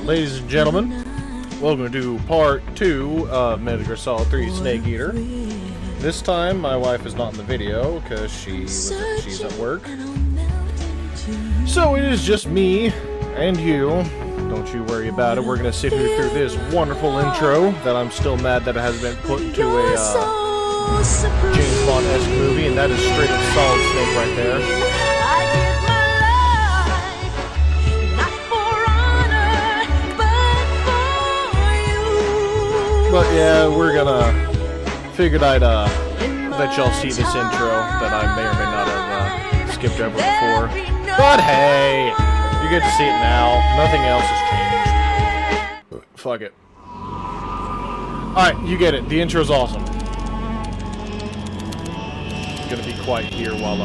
Ladies and gentlemen, welcome to part 2 of Metal Gear Solid 3 Snake Eater. This time, my wife is not in the video because she's at work. So it is just me and you. Don't you worry about it. We're going to sit here through this wonderful intro that I'm still mad that it hasn't been put into a James Bond-esque movie, and that is straight up Solid Snake right there. But yeah, we're gonna figured I'd let y'all see this intro that I may or may not have skipped over before. But hey, you get to see it now. Nothing else has changed. Fuck it. Alright, you get it. The intro's awesome. Gonna be quiet here while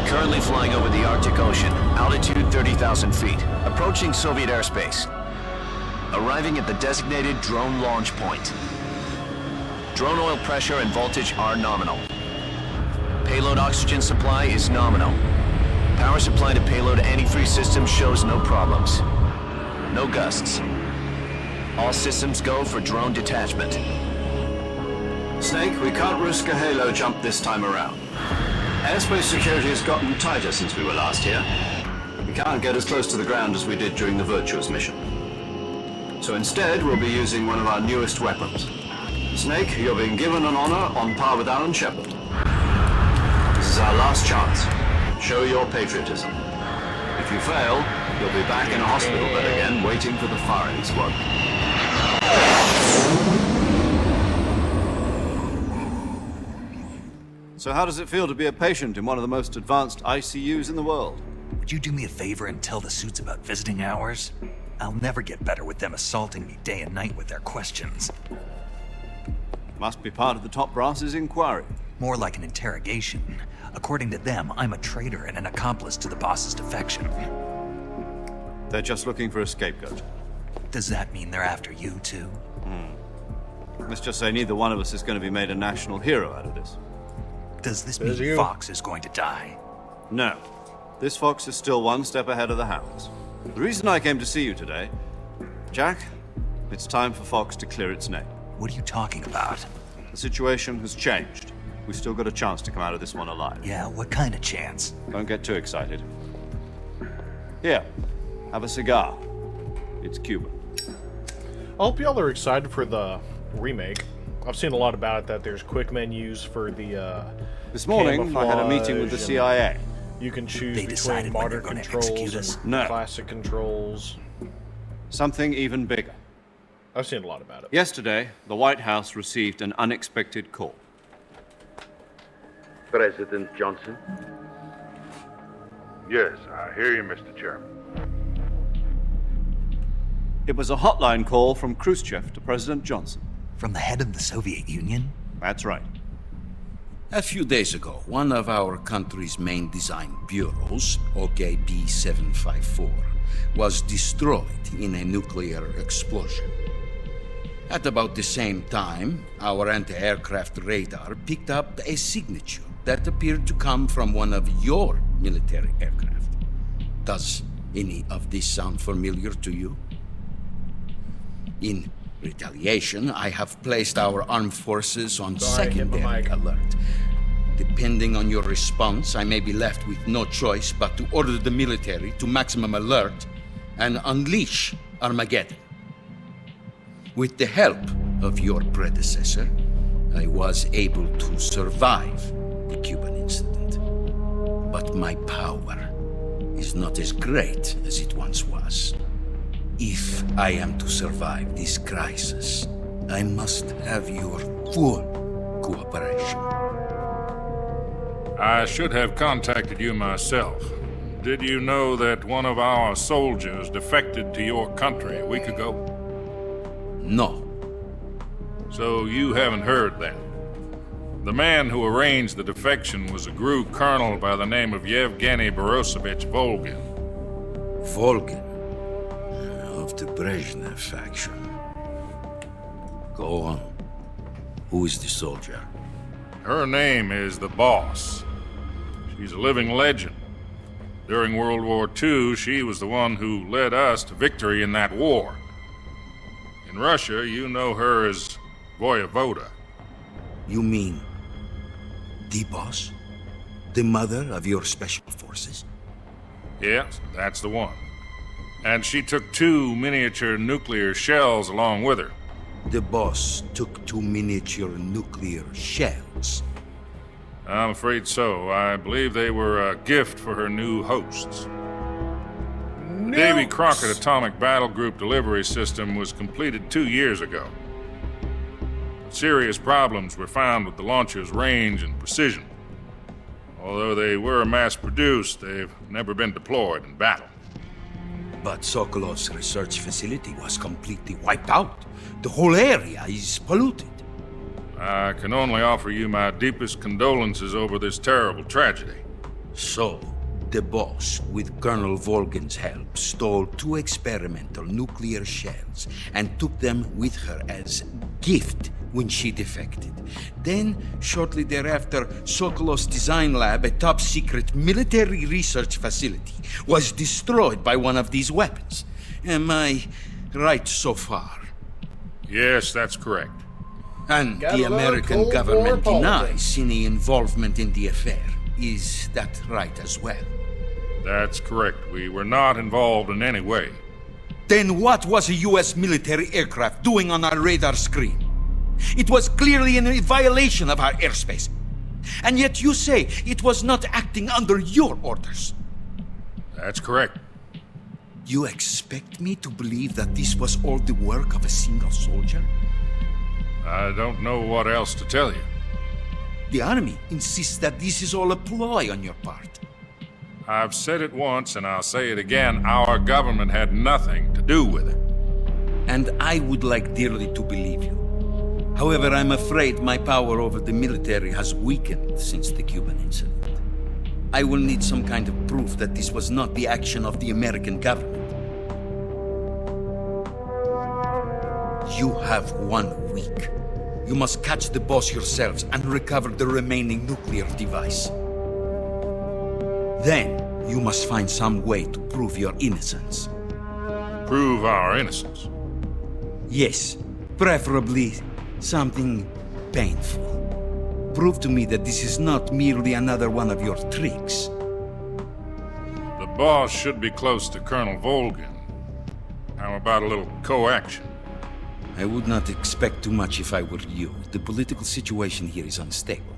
Currently flying over the Arctic Ocean, altitude 30,000 feet, approaching Soviet airspace. Arriving at the designated drone launch point. Drone oil pressure and voltage are nominal. Payload oxygen supply is nominal. Power supply to payload antifreeze system shows no problems. No gusts. All systems go for drone detachment. Snake, we can't risk a halo jump this time around. Airspace security has gotten tighter since we were last here. We can't get as close to the ground as we did during the Virtuous mission. So instead, we'll be using one of our newest weapons. Snake, you're being given an honor on par with Alan Shepard. This is our last chance. Show your patriotism. If you fail, you'll be back in a hospital bed again, waiting for the firing squad. So how does it feel to be a patient in one of the most advanced ICUs in the world? Would you do me a favor and tell the suits about visiting hours? I'll never get better with them assaulting me day and night with their questions. Must be part of the top brass's inquiry. More like an interrogation. According to them, I'm a traitor and an accomplice to the boss's defection. They're just looking for a scapegoat. Does that mean they're after you, too? Let's just say neither one of us is going to be made a national hero out of this. Does this mean Fox is going to die? No. This Fox is still one step ahead of the hounds. The reason I came to see you today, Jack, it's time for Fox to clear its name. What are you talking about? The situation has changed. We've still got a chance to come out of this one alive. Yeah, what kind of chance? Don't get too excited. Here, have a cigar. It's Cuban. I hope y'all are excited for the remake. I've seen a lot about it, that there's quick menus for the This morning, I had a meeting with the CIA. You can choose They between decided when they're modern gonna controls execute us? and No. classic controls. Something even bigger. I've seen a lot about it. Yesterday, the White House received an unexpected call. President Johnson? Yes, I hear you, Mr. Chairman. It was a hotline call from Khrushchev to President Johnson. From the head of the Soviet Union? That's right. A few days ago, one of our country's main design bureaus, OKB 754, was destroyed in a nuclear explosion. At about the same time, our anti-aircraft radar picked up a signature that appeared to come from one of your military aircraft. Does any of this sound familiar to you? In retaliation, I have placed our armed forces on secondary alert. Depending on your response, I may be left with no choice but to order the military to maximum alert and unleash Armageddon. With the help of your predecessor, I was able to survive the Cuban incident. But my power is not as great as it once was. If I am to survive this crisis, I must have your full cooperation. I should have contacted you myself. Did you know that one of our soldiers defected to your country a week ago? No. So you haven't heard that. The man who arranged the defection was a GRU colonel by the name of Yevgeny Borosovich Volgin. Volgin, of the Brezhnev faction. Go on. Who is the soldier? Her name is the Boss. She's a living legend. During World War II, she was the one who led us to victory in that war. In Russia, you know her as Voyevoda. You mean the boss? The mother of your special forces? Yes, that's the one. And she took 2 miniature nuclear shells along with her. The boss took 2 miniature nuclear shells. I'm afraid so. I believe they were a gift for her new hosts. The Davy Crockett Atomic Battle Group delivery system was completed 2 years ago. Serious problems were found with the launcher's range and precision. Although they were mass-produced, they've never been deployed in battle. But Sokolov's research facility was completely wiped out. The whole area is polluted. I can only offer you my deepest condolences over this terrible tragedy. So, the boss, with Colonel Volgin's help, stole 2 experimental nuclear shells and took them with her as gift when she defected. Then, shortly thereafter, Sokolov's design lab, a top-secret military research facility, was destroyed by one of these weapons. Am I right so far? Yes, that's correct. And Gotta the love American Cold government War denies politics. any involvement in the affair. Is that right as well? That's correct. We were not involved in any way. Then what was a U.S. military aircraft doing on our radar screen? It was clearly in violation of our airspace. And yet you say it was not acting under your orders. That's correct. You expect me to believe that this was all the work of a single soldier? I don't know what else to tell you. The army insists that this is all a ploy on your part. I've said it once and I'll say it again. Our government had nothing to do with it. And I would like dearly to believe you. However, I'm afraid my power over the military has weakened since the Cuban incident. I will need some kind of proof that this was not the action of the American government. You have 1 week. You must catch the boss yourselves and recover the remaining nuclear device. Then, you must find some way to prove your innocence. Prove our innocence. Yes, preferably something painful. Prove to me that this is not merely another one of your tricks. The boss should be close to Colonel Volgin. How about a little coaction? I would not expect too much if I were you. The political situation here is unstable.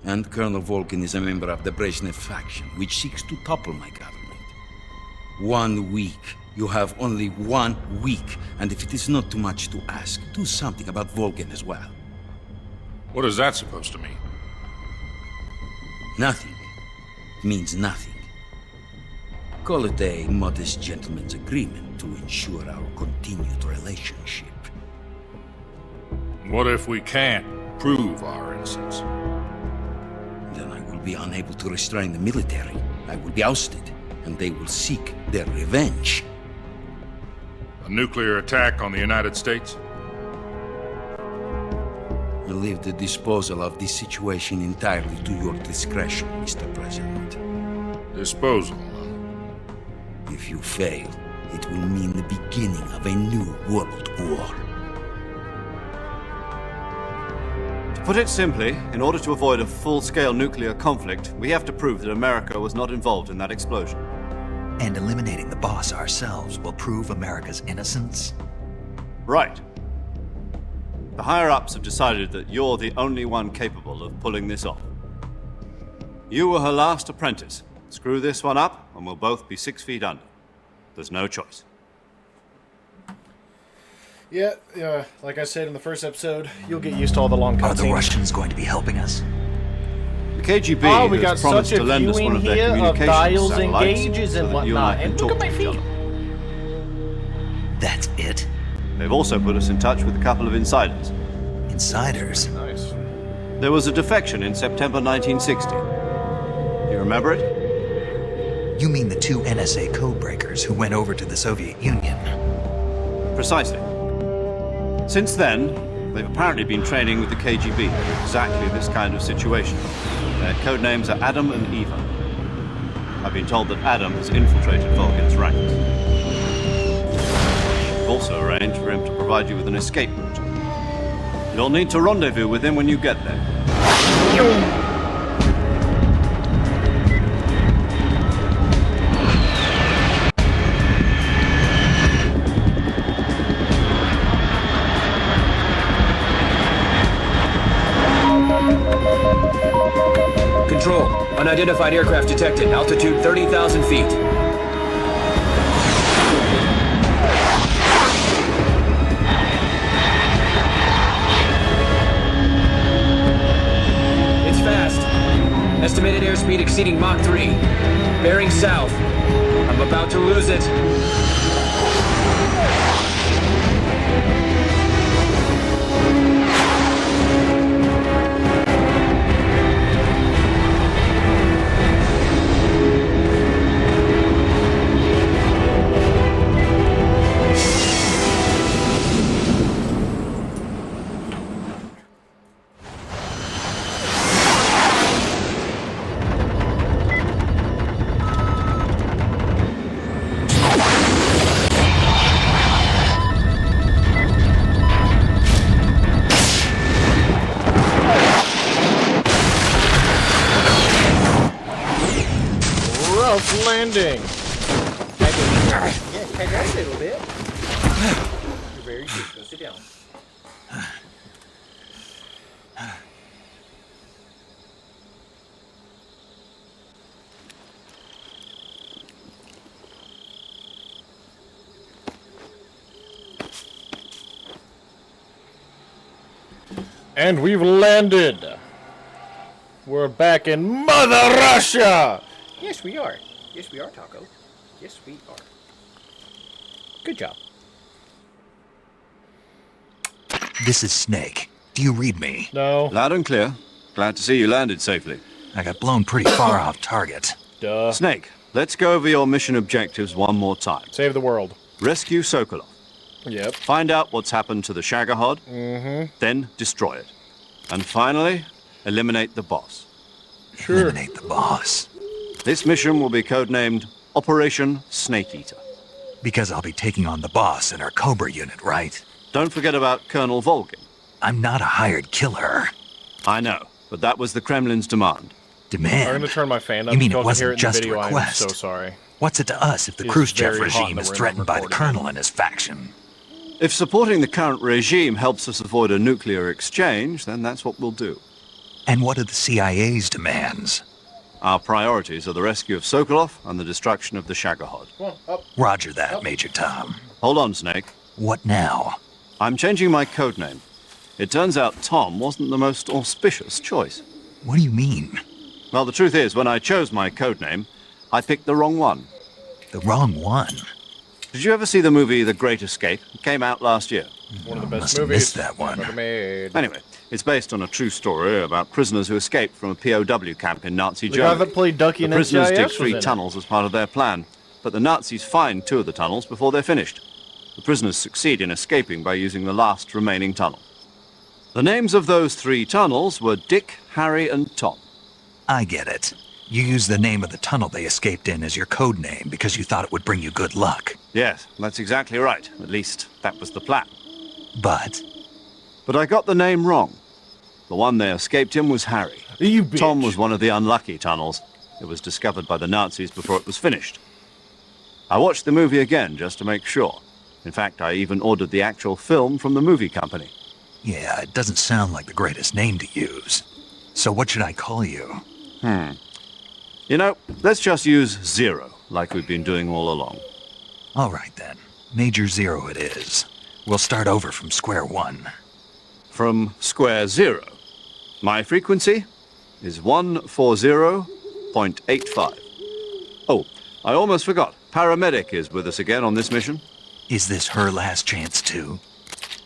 And Colonel Volgin is a member of the Brezhnev faction, which seeks to topple my government. 1 week. You have only 1 week, and if it is not too much to ask, do something about Volgin as well. What is that supposed to mean? Nothing means nothing. Call it a modest gentleman's agreement to ensure our continued relationship. What if we can't prove our innocence? Then I will be unable to restrain the military. I will be ousted, and they will seek their revenge. A nuclear attack on the United States? I leave the disposal of this situation entirely to your discretion, Mr. President. Disposal. If you fail, it will mean the beginning of a new world war. To put it simply, in order to avoid a full-scale nuclear conflict, we have to prove that America was not involved in that explosion. And eliminating the boss ourselves will prove America's innocence? Right. The higher-ups have decided that you're the only one capable of pulling this off. You were her last apprentice. Screw this one up, and we'll both be 6 feet under. There's no choice. Yeah, like I said in the first episode, you'll get used to all the long Are the cutscenes. Russians going to be helping us? The KGB Oh, we got has promised such a to lend us one viewing of their here of communications dials and satellites gauges so and that you and I whatnot. can And talk look at to my each feet. other. That's it? They've also put us in touch with a couple of insiders. Insiders? Nice. There was a defection in September 1960. You remember it? You mean the 2 NSA codebreakers who went over to the Soviet Union? Precisely. Since then, they've apparently been training with the KGB for exactly this kind of situation. Their code names are Adam and Eva. I've been told that Adam has infiltrated Vulcan's ranks. I've also arranged for him to provide you with an escape route. You'll need to rendezvous with him when you get there. Control. Unidentified aircraft detected. Altitude 30,000 feet. It's fast. Estimated airspeed exceeding Mach 3. Bearing south. I'm about to lose it. Rough landing. Yeah, take that a little bit. You're very good. Go sit down. And we've landed. We're back in Mother Russia. Yes, we are. Yes, we are, Taco. Yes, we are. Good job. This is Snake. Do you read me? No. Loud and clear. Glad to see you landed safely. I got blown pretty far off target. Duh. Snake, let's go over your mission objectives one more time. Save the world. Rescue Sokolov. Yep. Find out what's happened to the Shagohod. Then destroy it. And finally, eliminate the boss. Sure. Eliminate the boss. This mission will be codenamed Operation Snake Eater. Because I'll be taking on the boss in our Cobra unit, right? Don't forget about Colonel Volgin. I'm not a hired killer. I know, but that was the Kremlin's demand. Demand? I'm going to turn my fan up. You mean so it I can hear wasn't it in just the video. request? I'm so sorry. What's it to us if the It's Khrushchev very hot in regime the is room threatened by the recording. colonel and his faction? If supporting the current regime helps us avoid a nuclear exchange, then that's what we'll do. And what are the CIA's demands? Our priorities are the rescue of Sokolov and the destruction of the Shagohod. Come on, up. Roger that, Major Tom. Hold on, Snake. What now? I'm changing my codename. It turns out Tom wasn't the most auspicious choice. What do you mean? Well, the truth is, when I chose my codename, I picked the wrong one. The wrong one. Did you ever see the movie The Great Escape? It came out last year. One of the best Must have movies missed that one. ever made. Anyway, it's based on a true story about prisoners who escaped from a POW camp in Nazi The guy Germany. that played Ducky The in prisoners NCIS dig was 3 in it. tunnels as part of their plan, but the Nazis find 2 of the tunnels before they're finished. The prisoners succeed in escaping by using the last remaining tunnel. The names of those 3 tunnels were Dick, Harry, and Tom. I get it. You used the name of the tunnel they escaped in as your code name because you thought it would bring you good luck. Yes, that's exactly right. At least, that was the plan. But But I got the name wrong. The one they escaped in was Harry. You bitch. Tom was one of the unlucky tunnels. It was discovered by the Nazis before it was finished. I watched the movie again just to make sure. In fact, I even ordered the actual film from the movie company. yeah, it doesn't sound like the greatest name to use. So what should I call you? You know, let's just use Zero, like we've been doing all along. All right then. Major Zero it is. We'll start over from square one. From square zero. My frequency is 140.85. Oh, I almost forgot. Paramedic is with us again on this mission. Is this her last chance too?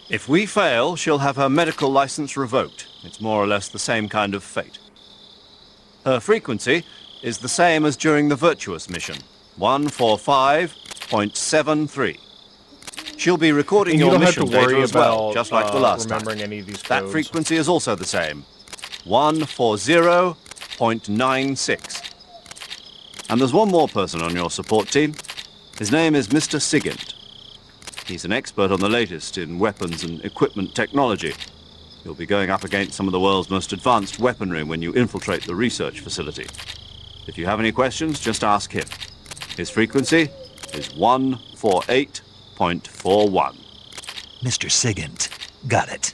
If we fail, she'll have her medical license revoked. It's more or less the same kind of fate. Her frequency is the same as during the Virtuous mission, 145.73. She'll be recording And you your don't have mission to worry data as well, about just like the last time. remembering any of these That codes. frequency is also the same, 140.96. And there's one more person on your support team. His name is Mr. Sigint. He's an expert on the latest in weapons and equipment technology. You'll be going up against some of the world's most advanced weaponry when you infiltrate the research facility. If you have any questions, just ask him. His frequency is 148.41. Mr. Sigint. Got it.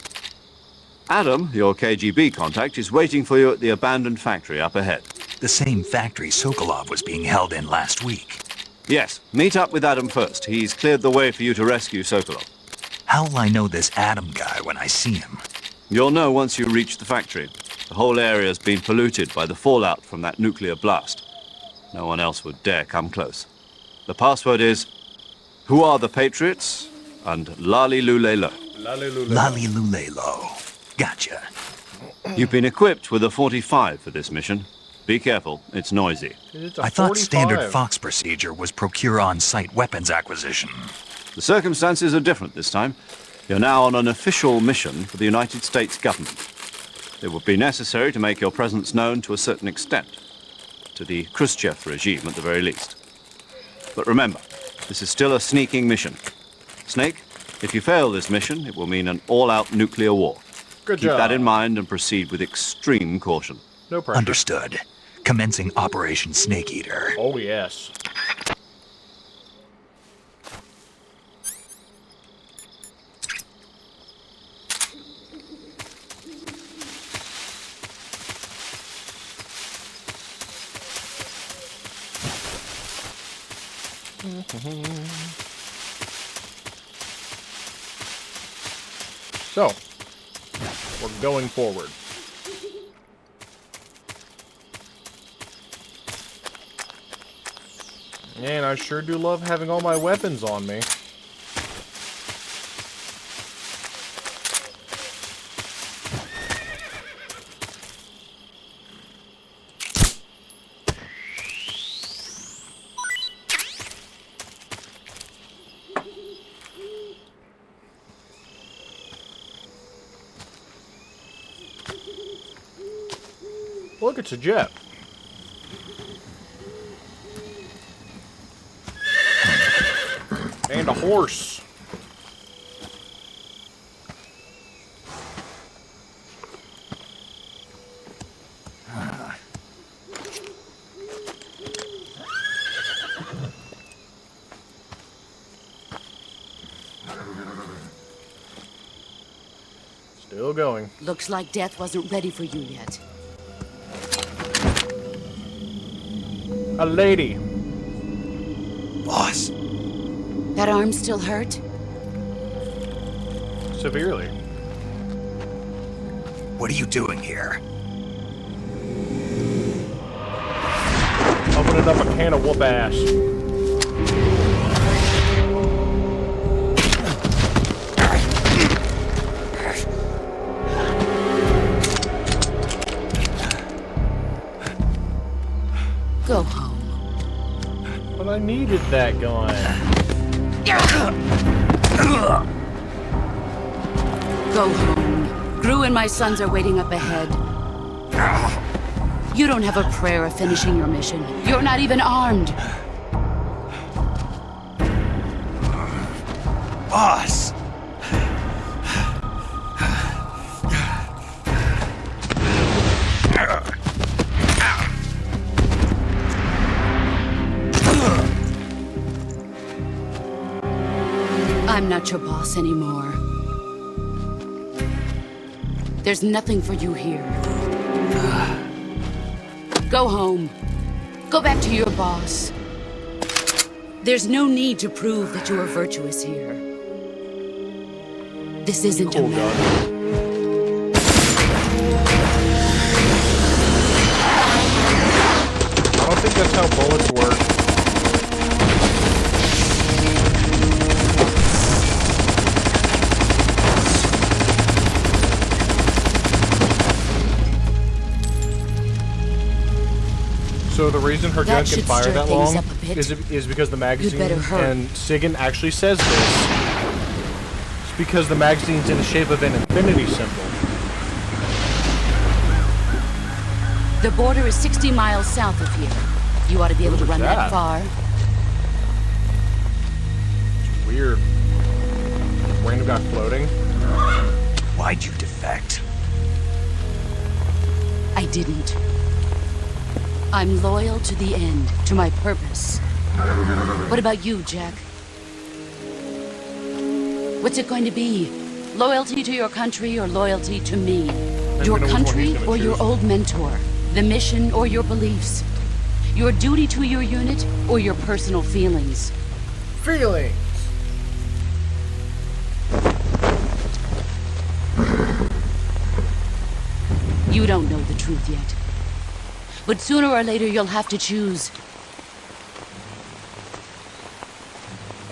Adam, your KGB contact, is waiting for you at the abandoned factory up ahead. The same factory Sokolov was being held in last week. Yes, meet up with Adam first. He's cleared the way for you to rescue Sokolov. How'll I know this Adam guy when I see him? You'll know once you reach the factory. The whole area's been polluted by the fallout from that nuclear blast. No one else would dare come close. The password is, "Who are the Patriots?" and "Lali Lulelo." Lali Lulelo. Gotcha. You've been equipped with a 45 for this mission. Be careful, it's noisy. I thought standard Fox procedure was procure on-site weapons acquisition. The circumstances are different this time. You're now on an official mission for the United States government. It would be necessary to make your presence known to a certain extent. To the Khrushchev regime, at the very least. But remember, this is still a sneaking mission. Snake, if you fail this mission, it will mean an all-out nuclear war. Good Keep job. that in mind and proceed with extreme caution. No pressure. Understood. Commencing Operation Snake Eater. Oh, yes. So, we're going forward. And I sure do love having all my weapons on me. Look, it's a jet. And a horse. Still going. Looks like death wasn't ready for you yet. A lady. Boss. That arm still hurt? Severely. What are you doing here? Opening up a can of whoop ass. Go home. But I needed that gun. Go home. Gru and my sons are waiting up ahead. You don't have a prayer of finishing your mission. You're not even armed. Boss! I'm not your boss anymore. There's nothing for you here. Go home. Go back to your boss. There's no need to prove that you are virtuous here. This isn't a match. I don't think that's how bullets work. So the reason her gun can fire that long is because the magazine, and Sigint actually says this, it's because the magazine's in the shape of an infinity symbol. The border is 60 miles south of here. You ought to be able to run that far. Weird. Random guy floating. Why'd you defect? I didn't. I'm loyal to the end, to my purpose. What about you, Jack? What's it going to be? Loyalty to your country or loyalty to me? Your country or your old mentor? The mission or your beliefs? Your duty to your unit or your personal feelings? Feelings! You don't know the truth yet. But sooner or later you'll have to choose.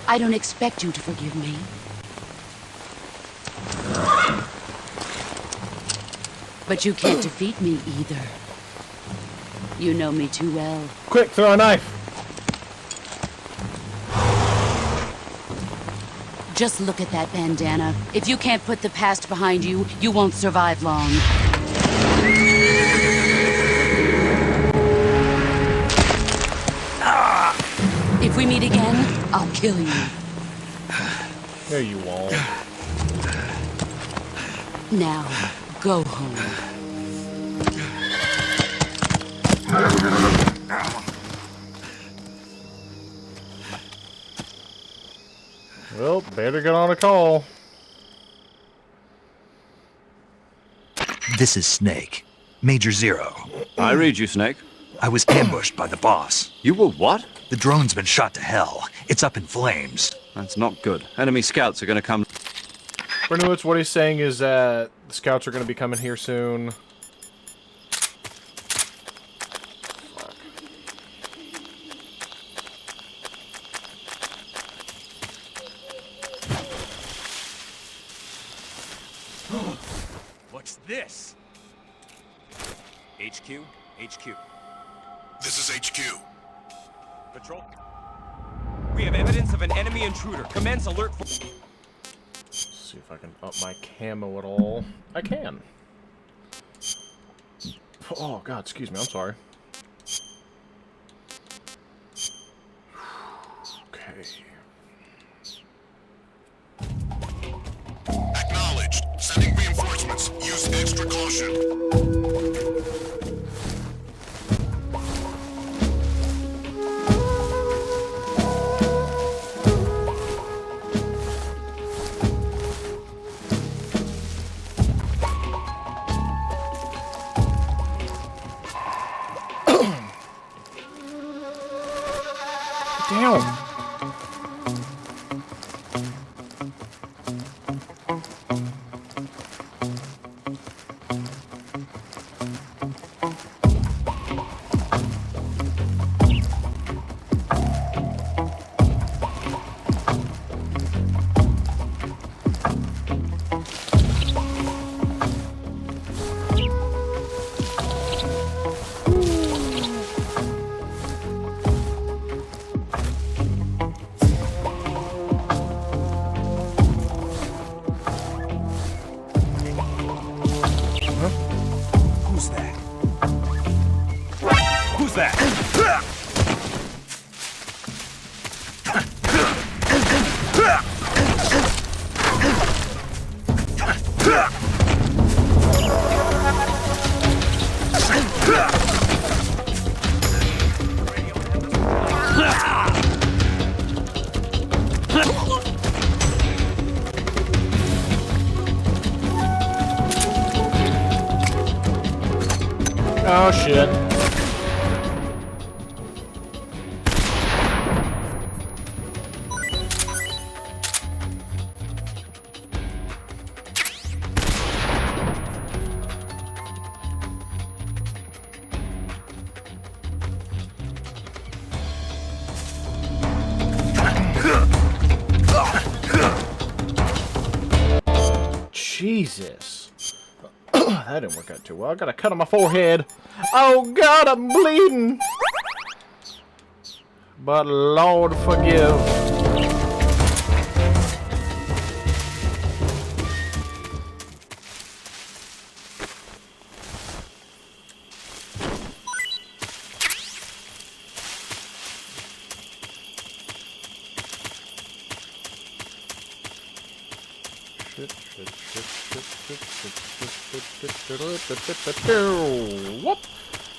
I don't expect you to forgive me. But you can't defeat me either. You know me too well. Quick, throw a knife! Just look at that bandana. If you can't put the past behind you, you won't survive long. If we meet again, I'll kill you. No, you won't. Now, go home. Well, better get on a call. This is Snake. Major Zero. I read you, Snake. I was ambushed by the boss. You were what? The drone's been shot to hell. It's up in flames. That's not good. Enemy scouts are going to come. Bernowitz, what he's saying is that the scouts are going to be coming here soon. What's this? HQ? HQ. This is HQ. Patrol. We have evidence of an enemy intruder. Commence alert for... Let's see if I can up my camo at all. I can. Oh, God, excuse me. I'm sorry. Okay. Acknowledged. Sending reinforcements. Use extra caution. Damn. Who's that? Who's that? Oh, shit. Jesus. That didn't work out too well. I got a cut on my forehead. Oh God, I'm bleeding. But Lord forgive. What?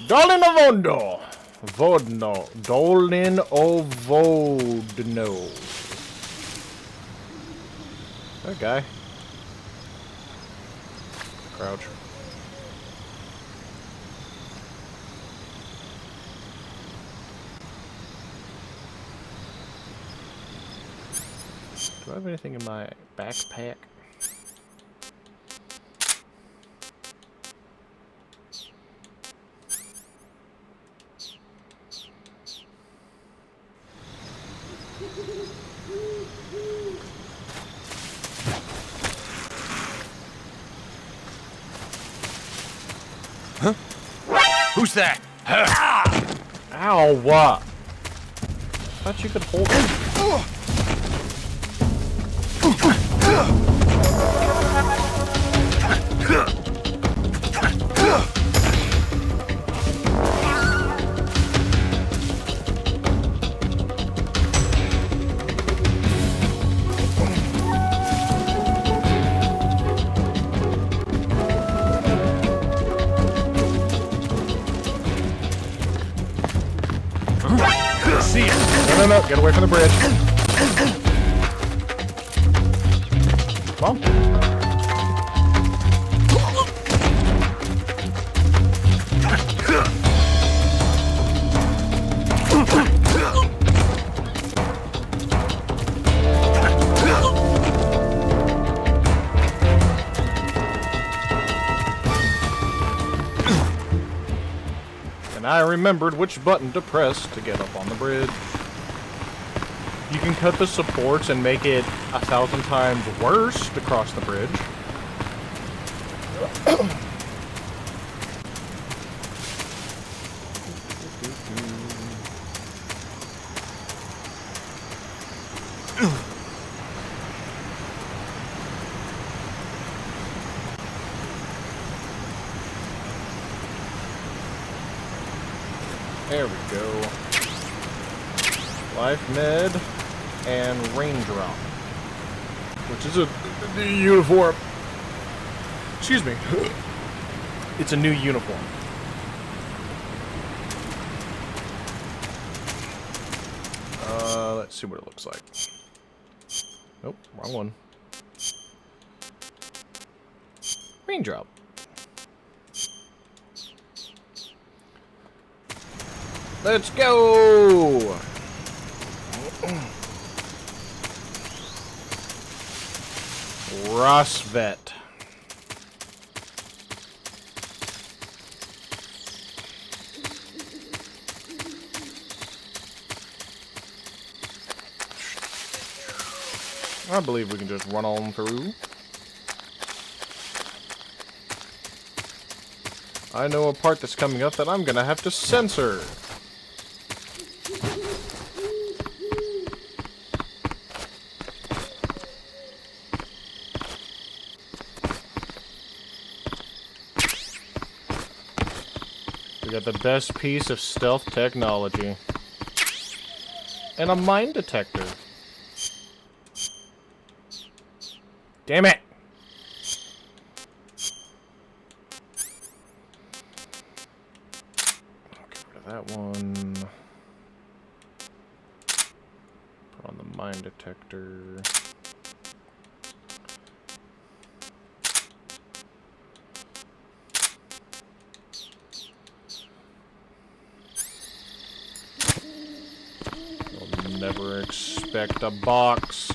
Dolin Ovondo. Vodno. Dolin Ovodno. That guy. Crouch. Do I have anything in my backpack? Huh? Who's that? Ow, what? I thought you could hold it. See ya. No, get away from the bridge. Come on. And I remembered which button to press to get up on the bridge. You can cut the supports and make it 1,000 times worse to cross the bridge. There we go. Life med and raindrop, which is a uniform. Excuse me. It's a new uniform. Let's see what it looks like. Nope, wrong one. Raindrop. Let's go! Rosvet. I believe we can just run on through. I know a part that's coming up that I'm gonna have to censor. We got the best piece of stealth technology. And a mine detector. Damn it! I'll get rid of that one. Put on the mine detector. You'll never expect a box.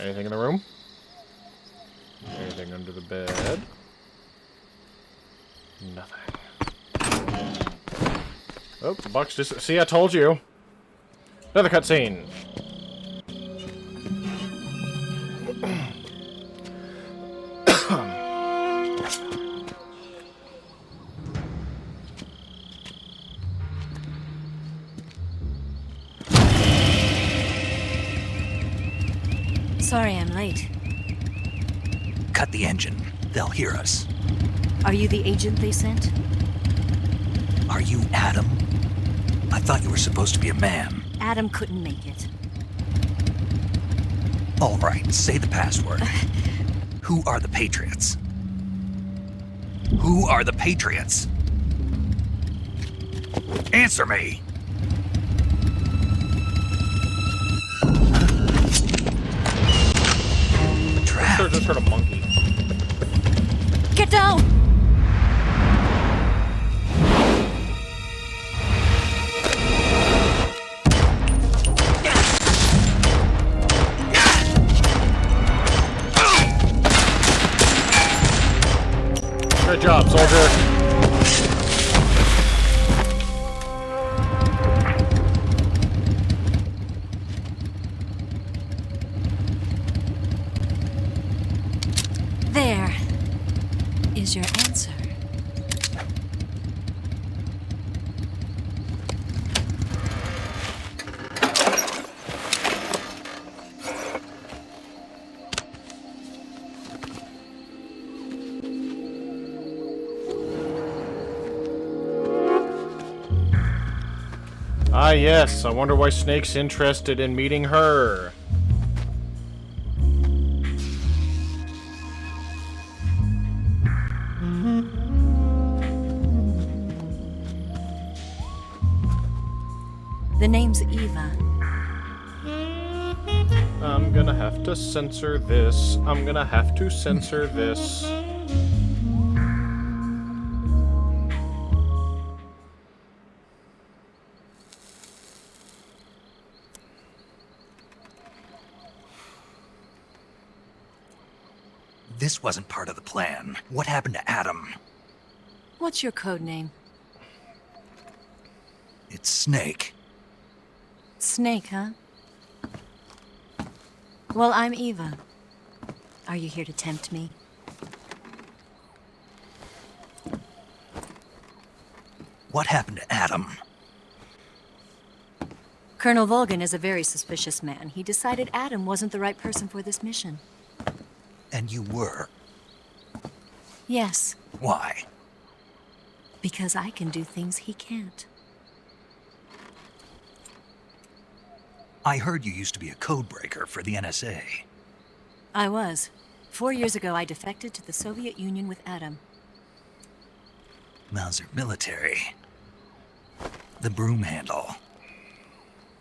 Anything in the room? Anything under the bed? Nothing. Oh, the box just... See, I told you! Another cutscene! Sorry I'm late. Cut the engine. They'll hear us. Are you the agent they sent? Are you Adam? I thought you were supposed to be a man. Adam couldn't make it. All right, say the password. Who are the Patriots? Who are the Patriots? Answer me! Sure, just heard a monkey. Get down! Good job, soldier. There is your answer. Ah, yes. I wonder why Snake's interested in meeting her. The name's Eva. I'm gonna have to censor this. I'm gonna have to censor this. This wasn't part of the plan. What happened to Adam? What's your code name? It's Snake. Snake, huh? Well, I'm Eva. Are you here to tempt me? What happened to Adam? Colonel Volgin is a very suspicious man. He decided Adam wasn't the right person for this mission. And you were. Yes, Why? because I can do things he can't. I heard you used to be a codebreaker for the NSA. I was. 4 years ago, I defected to the Soviet Union with Adam. Mauser military. The broom handle.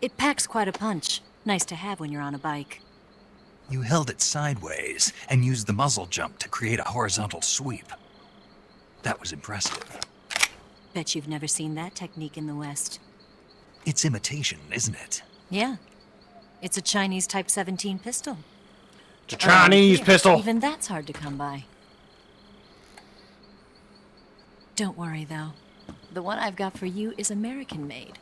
It packs quite a punch. Nice to have when you're on a bike. You held it sideways and used the muzzle jump to create a horizontal sweep. That was impressive. Bet you've never seen that technique in the West. It's imitation, isn't it? Yeah. It's a Chinese Type 17 pistol. It's a Chinese Here, pistol. Even that's hard to come by. Don't worry, though. The one I've got for you is American-made.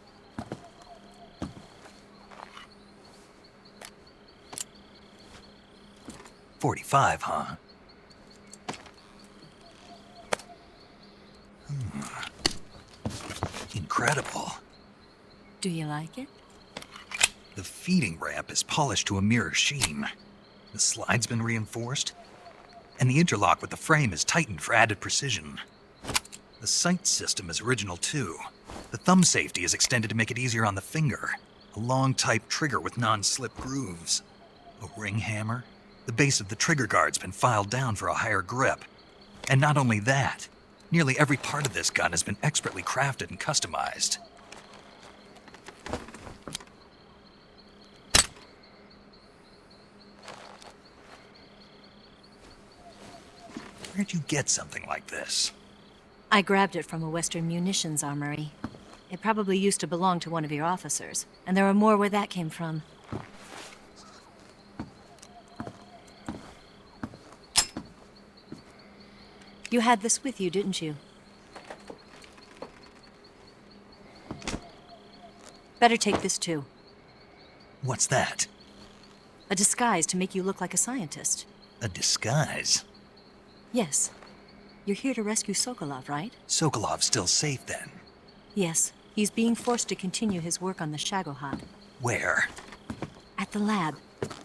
.45, huh? Incredible. Do you like it? The feeding ramp is polished to a mirror sheen. The slide's been reinforced, and the interlock with the frame is tightened for added precision. The sight system is original too. The thumb safety is extended to make it easier on the finger. A long type trigger with non-slip grooves. A ring hammer. The base of the trigger guard's been filed down for a higher grip. And not only that, nearly every part of this gun has been expertly crafted and customized. Where'd you get something like this? I grabbed it from a Western munitions armory. It probably used to belong to one of your officers, and there are more where that came from. You had this with you, didn't you? Better take this too. What's that? A disguise to make you look like a scientist. A disguise? Yes. You're here to rescue Sokolov, right? Sokolov's still safe then. Yes. He's being forced to continue his work on the Shagohod. Where? At the lab.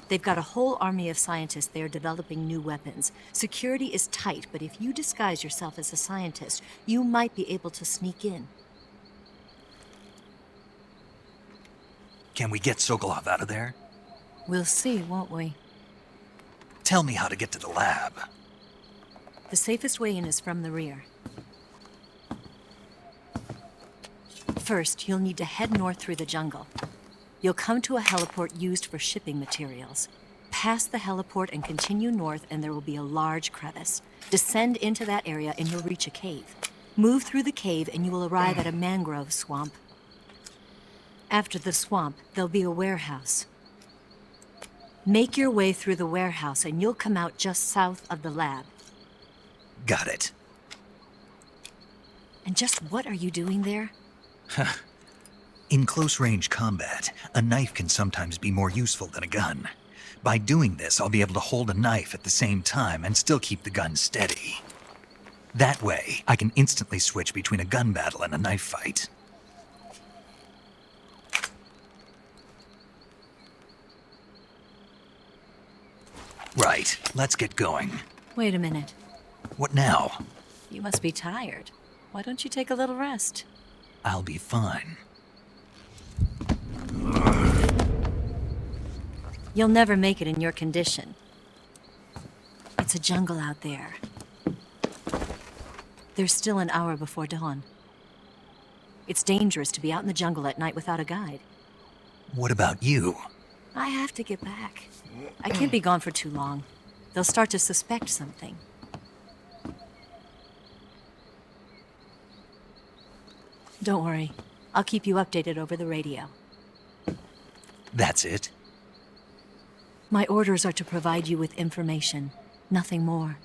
They've got a whole army of scientists there developing new weapons. Security is tight, but if you disguise yourself as a scientist, you might be able to sneak in. Can we get Sokolov out of there? We'll see, won't we? Tell me how to get to the lab. The safest way in is from the rear. First, you'll need to head north through the jungle. You'll come to a heliport used for shipping materials. Pass the heliport and continue north, and there will be a large crevice. Descend into that area and you'll reach a cave. Move through the cave and you will arrive at a mangrove swamp. After the swamp, there'll be a warehouse. Make your way through the warehouse and you'll come out just south of the lab. Got it. And just what are you doing there? In close-range combat, a knife can sometimes be more useful than a gun. By doing this, I'll be able to hold a knife at the same time and still keep the gun steady. That way, I can instantly switch between a gun battle and a knife fight. Right, let's get going. Wait a minute. What now? You must be tired. Why don't you take a little rest? I'll be fine. You'll never make it in your condition. It's a jungle out there. There's still an hour before dawn. It's dangerous to be out in the jungle at night without a guide. What about you? I have to get back. I can't be gone for too long. They'll start to suspect something. Don't worry. I'll keep you updated over the radio. That's it? My orders are to provide you with information, nothing more.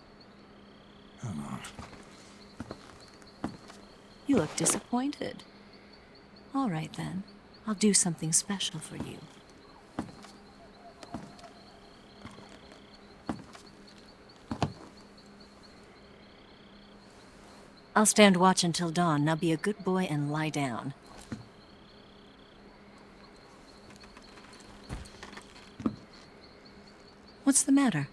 You look disappointed. All right, then. I'll do something special for you. I'll stand watch until dawn. Now be a good boy and lie down. What's the matter?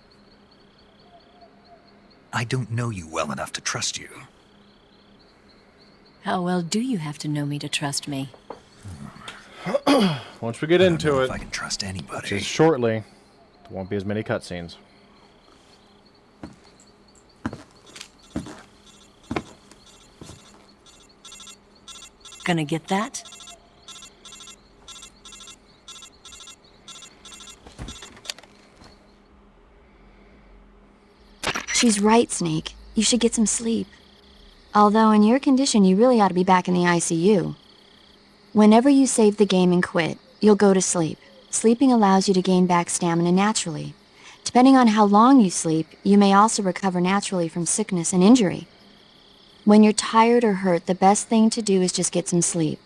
I don't know you well enough to trust you. How well do you have to know me to trust me? Once we get into it, if I can trust anybody. which is shortly, there won't be as many cutscenes. Gonna get that? She's right, Snake. You should get some sleep. Although in your condition, you really ought to be back in the ICU. Whenever you save the game and quit, you'll go to sleep. Sleeping allows you to gain back stamina naturally. Depending on how long you sleep, you may also recover naturally from sickness and injury. When you're tired or hurt, the best thing to do is just get some sleep.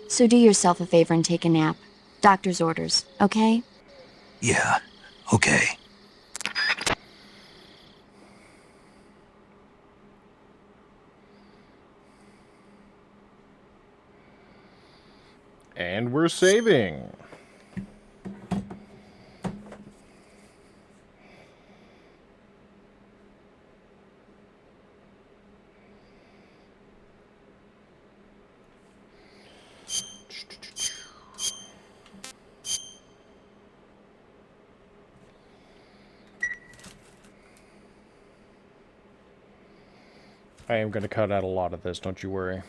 So do yourself a favor and take a nap. Doctor's orders, okay? Yeah, okay. And we're saving. I am going to cut out a lot of this, don't you worry.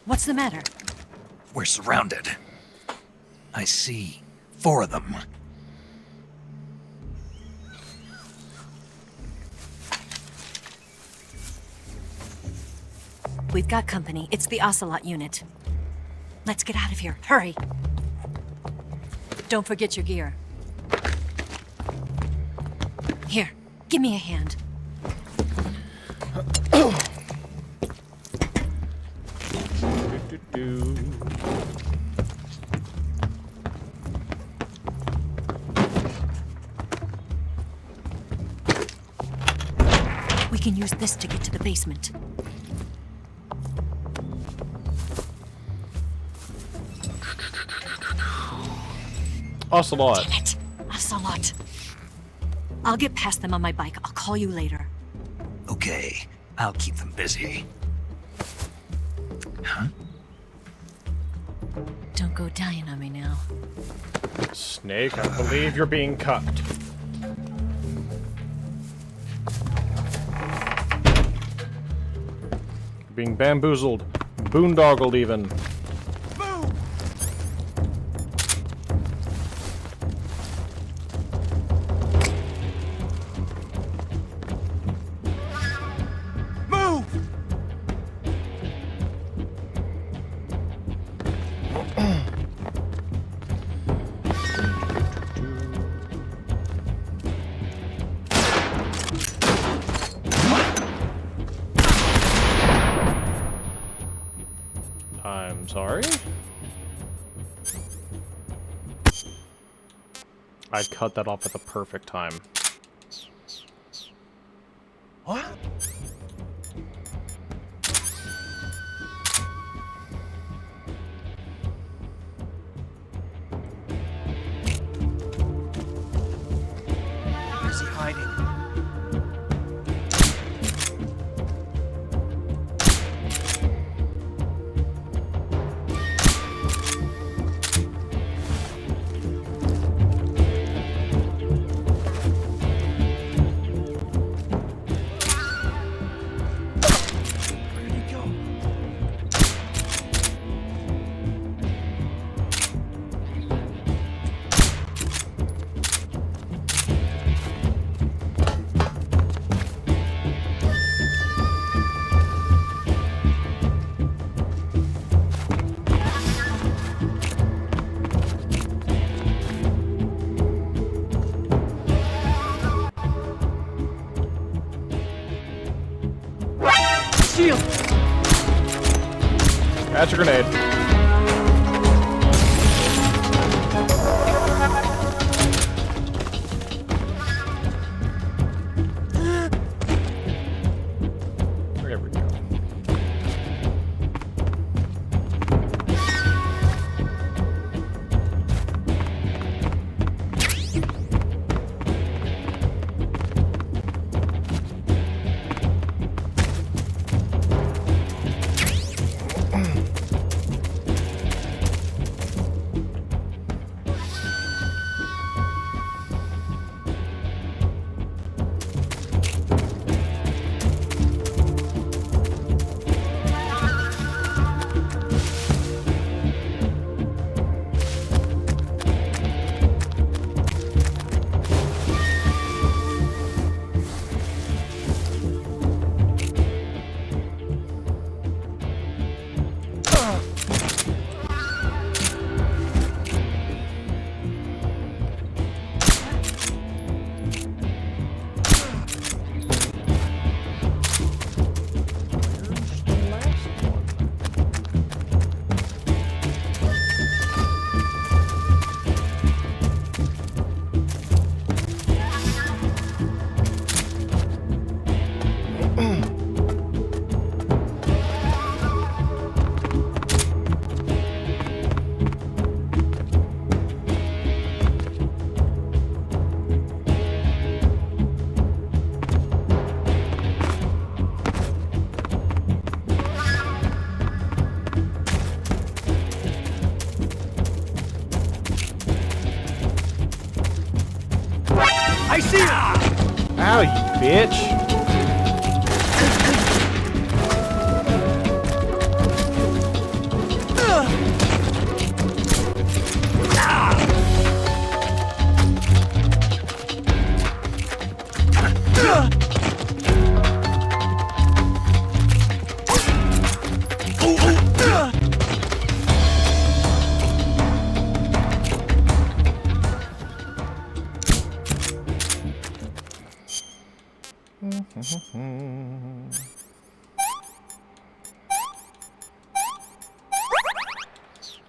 What's the matter? We're surrounded. I see 4 of them. We've got company. It's the Ocelot unit. Let's get out of here. Hurry. Don't forget your gear. Here, give me a hand. We can use this to get to the basement. Ocelot. Damn it! Ocelot. I'll get past them on my bike. I'll call you later. Okay, I'll keep them busy. Huh? Don't go dying on me now. Snake, I believe you're being cucked. Being bamboozled. Boondoggled even. I'm sorry? I cut that off at the perfect time. What? Where's he hiding? Shield! That's a grenade. There we go. I see him! Ow, you bitch!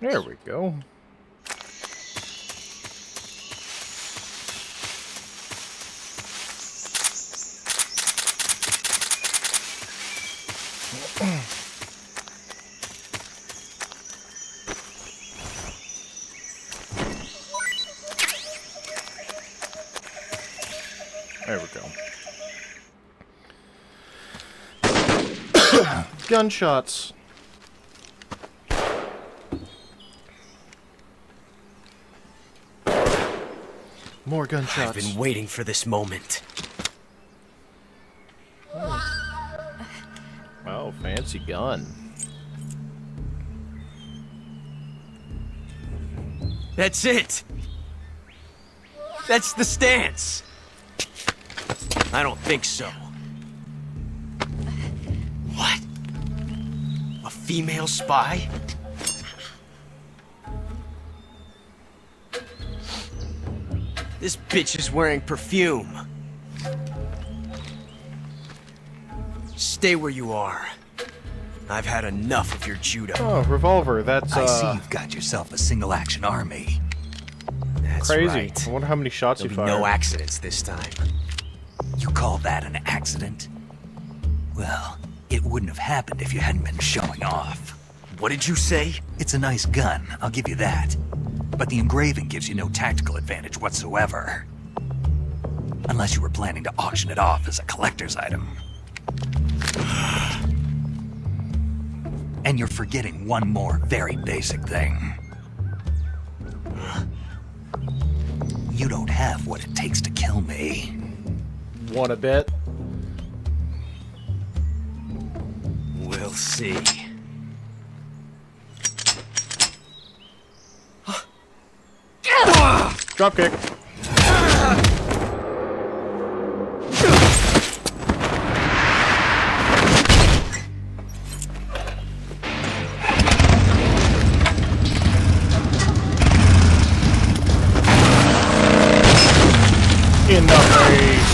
There we go. There we go. Gunshots. More gunshots. I've been waiting for this moment. Oh, fancy gun. That's it. That's the stance. I don't think so. What? A female spy? This bitch is wearing perfume. Stay where you are. I've had enough of your judo. Oh, revolver. That's I see you've got yourself a single-action army. That's crazy. right. I wonder how many shots There'll he be fired. no accidents this time. You call that an accident? Well, it wouldn't have happened if you hadn't been showing off. What did you say? It's a nice gun, I'll give you that. But the engraving gives you no tactical advantage whatsoever. Unless you were planning to auction it off as a collector's item. And you're forgetting one more very basic thing. You don't have what it takes to kill me. Want a bet? We'll see. Drop kick. In the face.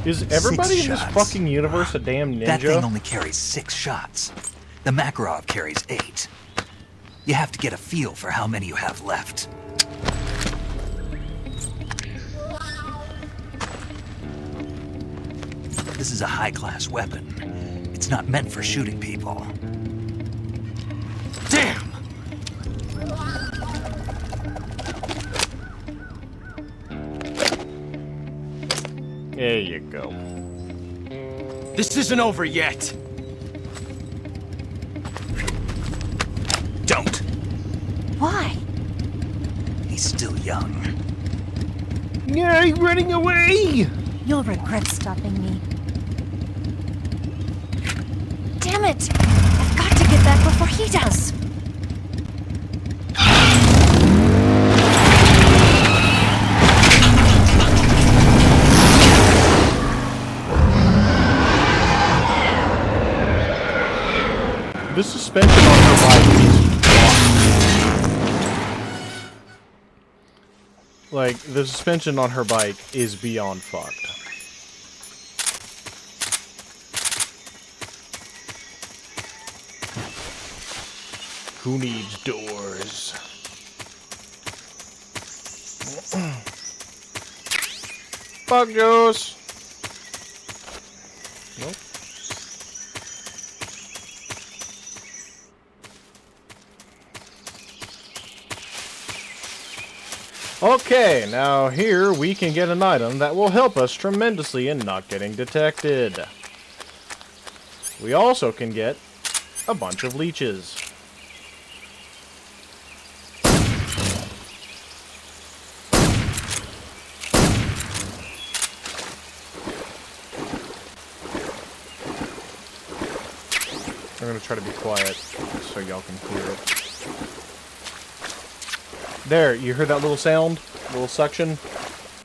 Is everybody in this fucking universe a damn ninja? That thing only carries 6 shots. The Makarov carries 8. You have to get a feel for how many you have left. This is a high-class weapon. It's not meant for shooting people. Damn! There you go. This isn't over yet. Don't. Why? He's still young. Yeah, he's running away! You'll regret stopping me. Damn it! I've got to get back before he does. The suspension on her bike is fucked. Like, the suspension on her bike is beyond fucked. Who needs doors? Fuck Joes! Nope. Okay, now here we can get an item that will help us tremendously in not getting detected. We also can get a bunch of leeches. I'm gonna try to be quiet so y'all can hear it. There, you heard that little sound? Little suction?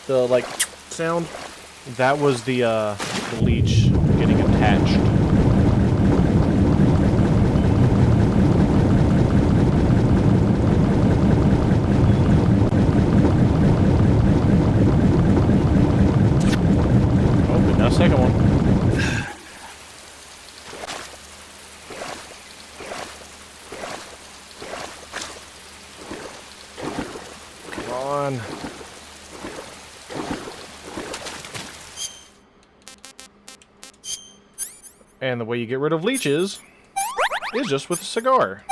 The, like, sound? That was the leech getting attached. on. And the way you get rid of leeches is just with a cigar.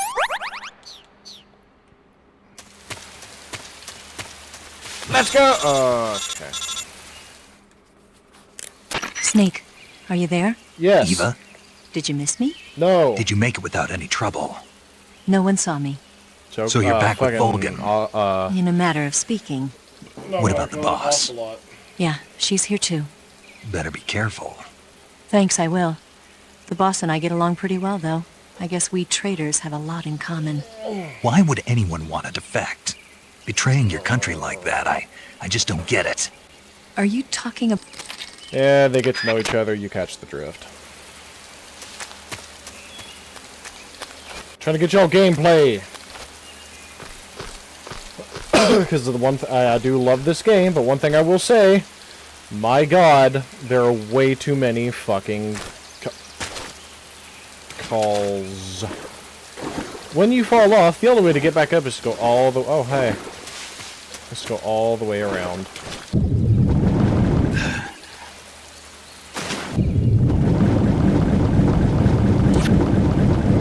Let's go! Okay. Snake, are you there? Yes. Eva, Did you miss me? No. did you make it without any trouble? No one saw me. So you're back with Volgan. In a matter of speaking. What about the boss? Yeah, she's here too. Better be careful. Thanks, I will. The boss and I get along pretty well, though. I guess we traitors have a lot in common. Why would anyone want to defect? Betraying your country like that, I just don't get it. Are you talking about... Yeah, they get to know each other, you catch the drift. Trying to get y'all gameplay. Because of the one I do love this game, but one thing I will say, my god, there are way too many fucking calls. When you fall off, the only way to get back up is to go all the... Oh, hey. Let's go all the way around.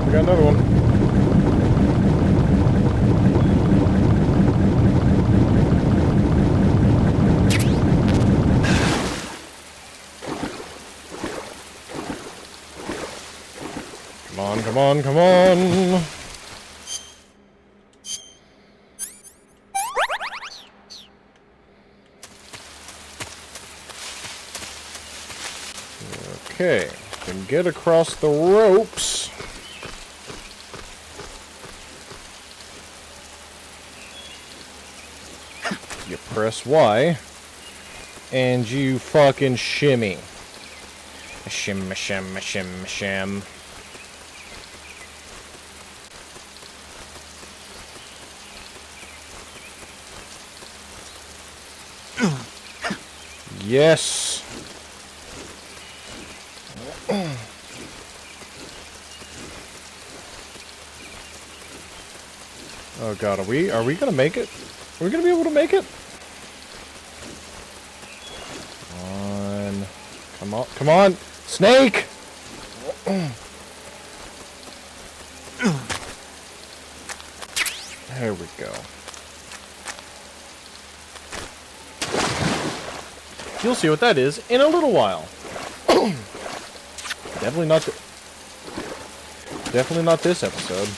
We got another one. Come on, come on, come on! Okay, can get across the ropes. You press Y, and you fucking shimmy. Shim, shim, shim, shim. Yes. Oh god, are we gonna make it? Are we gonna be able to make it? Come on, come on, Snake! There we go. You'll see what that is in a little while. Definitely not this episode.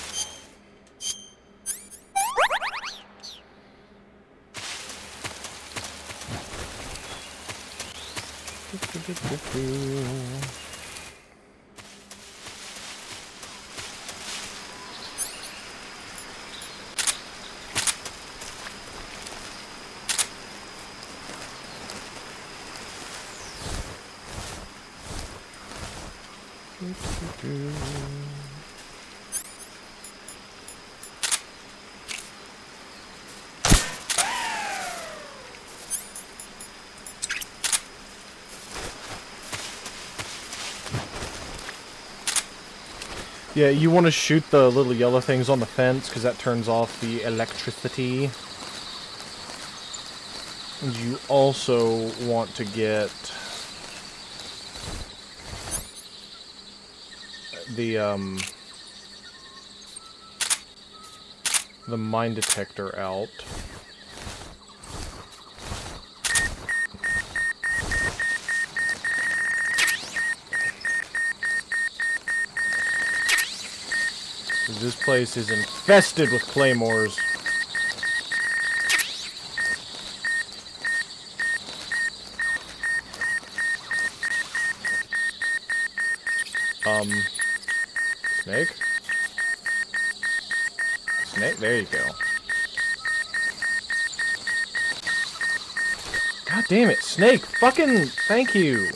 Yeah, you want to shoot the little yellow things on the fence because that turns off the electricity. And you also want to get the mine detector out. This place is infested with claymores. Snake? Snake? There you go. God damn it, Snake! Fucking thank you!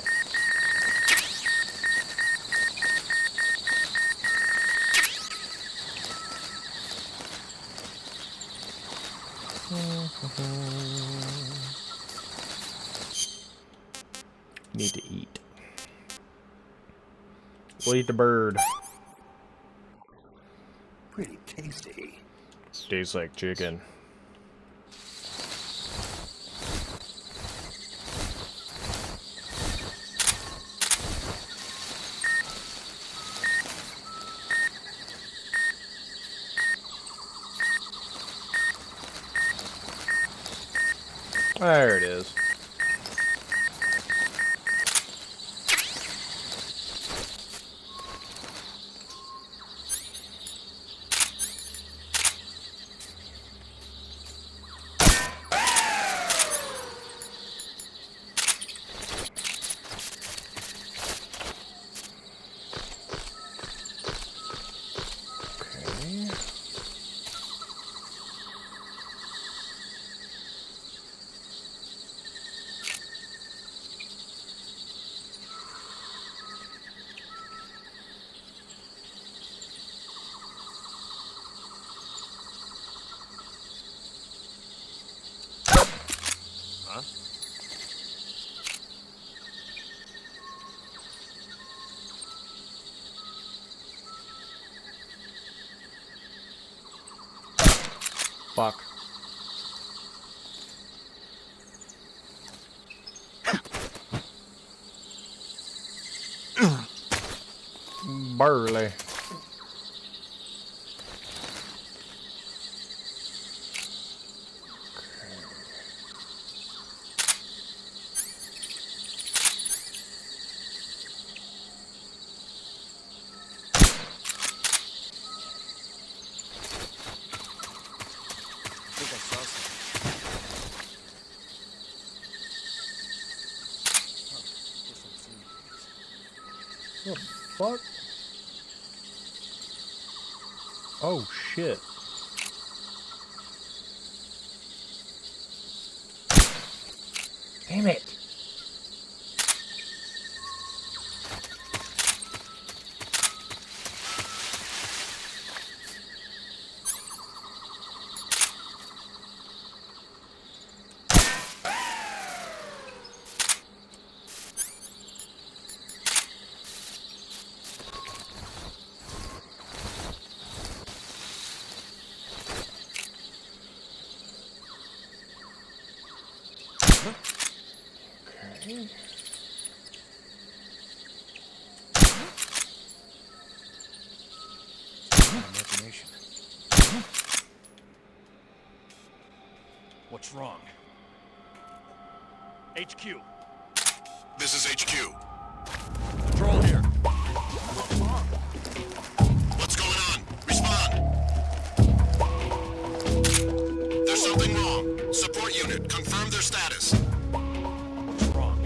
Need to eat. We'll eat the bird. Pretty tasty. Tastes like chicken. There it is. Fuck. Burley. What the fuck? Oh shit. Damn it. Okay. Imagination. What's wrong? HQ. This is HQ. Control here. What's going on? Respond. There's something wrong. Support unit, confirm their status. What's wrong?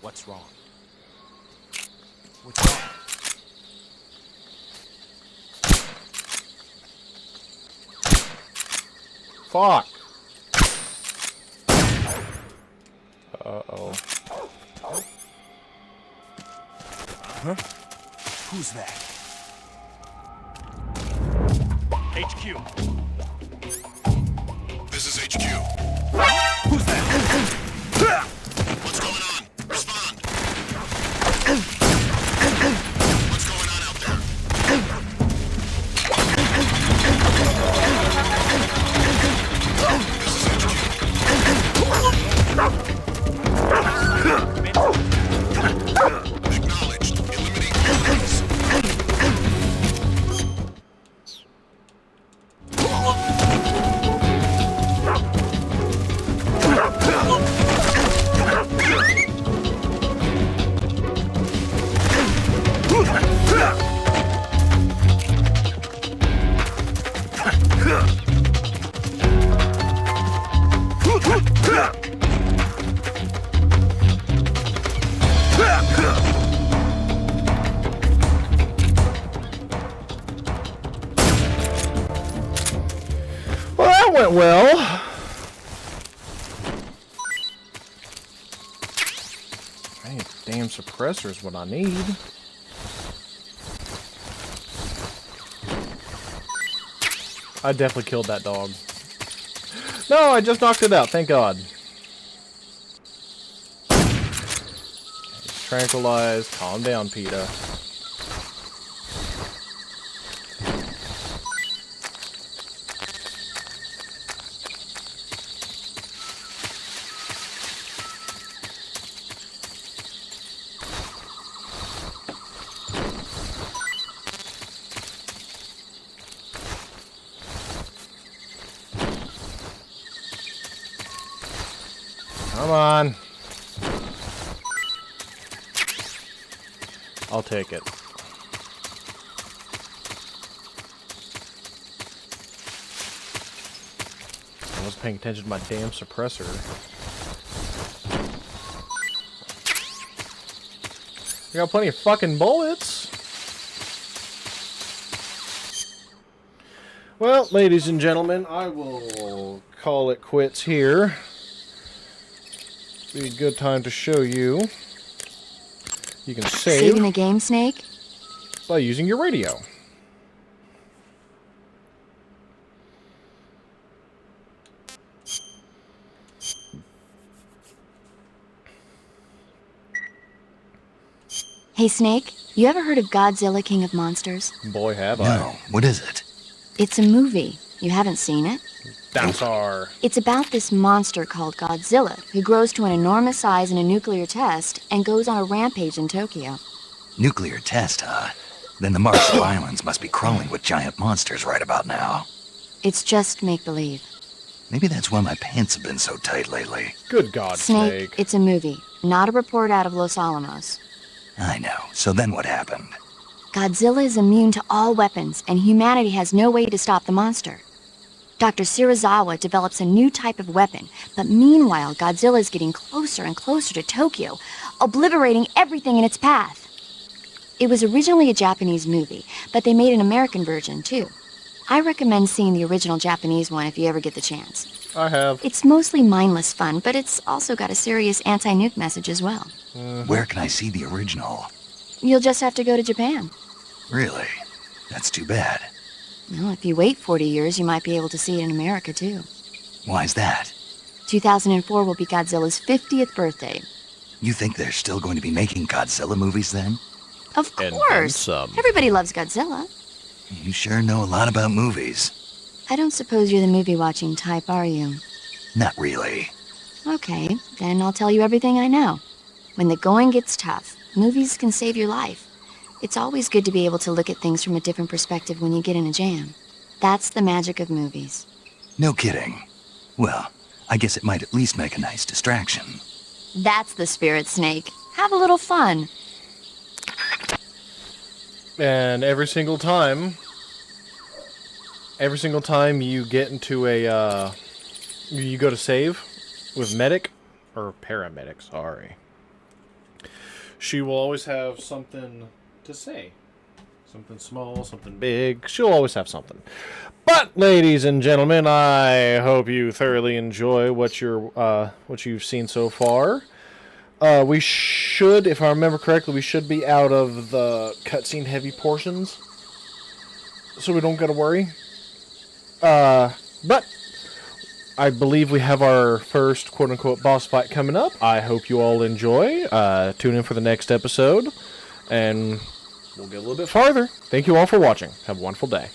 What's wrong? What's wrong? Fuck. Uh-oh. Huh? Who's that? HQ. This is HQ. Who's that? What's going on? Respond. What's going on out there? This is HQ. Acknowledged. Eliminate targets. Well, that went well. Hey, damn suppressor is what I need. I definitely killed that dog. No, I just knocked it out, thank God. He's tranquilized. Calm down, PETA. Come on. I'll take it. I was paying attention to my damn suppressor. I got plenty of fucking bullets. Well, ladies and gentlemen, I will call it quits here. Be a good time to show you. You can save. Saving the game, Snake? By using your radio. Hey, Snake, you ever heard of Godzilla King of Monsters? Boy, have I. No, what is it? It's a movie. You haven't seen it? That's our... It's about this monster called Godzilla, who grows to an enormous size in a nuclear test and goes on a rampage in Tokyo. Nuclear test, huh? Then the Marshall Islands must be crawling with giant monsters right about now. It's just make-believe. Maybe that's why my pants have been so tight lately. Good God, Snake, it's a movie, not a report out of Los Alamos. I know. So then what happened? Godzilla is immune to all weapons, and humanity has no way to stop the monster. Dr. Shirazawa develops a new type of weapon, but meanwhile, Godzilla is getting closer and closer to Tokyo, obliterating everything in its path. It was originally a Japanese movie, but they made an American version, too. I recommend seeing the original Japanese one if you ever get the chance. I have. It's mostly mindless fun, but it's also got a serious anti-nuke message as well. Where can I see the original? You'll just have to go to Japan. Really? That's too bad. Well, if you wait 40 years, you might be able to see it in America, too. Why's that? 2004 will be Godzilla's 50th birthday. You think they're still going to be making Godzilla movies then? Of course! Everybody loves Godzilla. You sure know a lot about movies. I don't suppose you're the movie-watching type, are you? Not really. Okay, then I'll tell you everything I know. When the going gets tough, movies can save your life. It's always good to be able to look at things from a different perspective when you get in a jam. That's the magic of movies. No kidding. Well, I guess it might at least make a nice distraction. That's the spirit, Snake. Have a little fun. And every single time you get into a, you go to save with medic, or paramedic, sorry. She will always have something to say. Something small, something big. She'll always have something. But, ladies and gentlemen, I hope you thoroughly enjoy what you've seen so far. We should, if I remember correctly, we should be out of the cutscene heavy portions, so we don't gotta worry. But I believe we have our first quote-unquote boss fight coming up. I hope you all enjoy. Tune in for the next episode, and we'll get a little bit farther. Thank you all for watching. Have a wonderful day.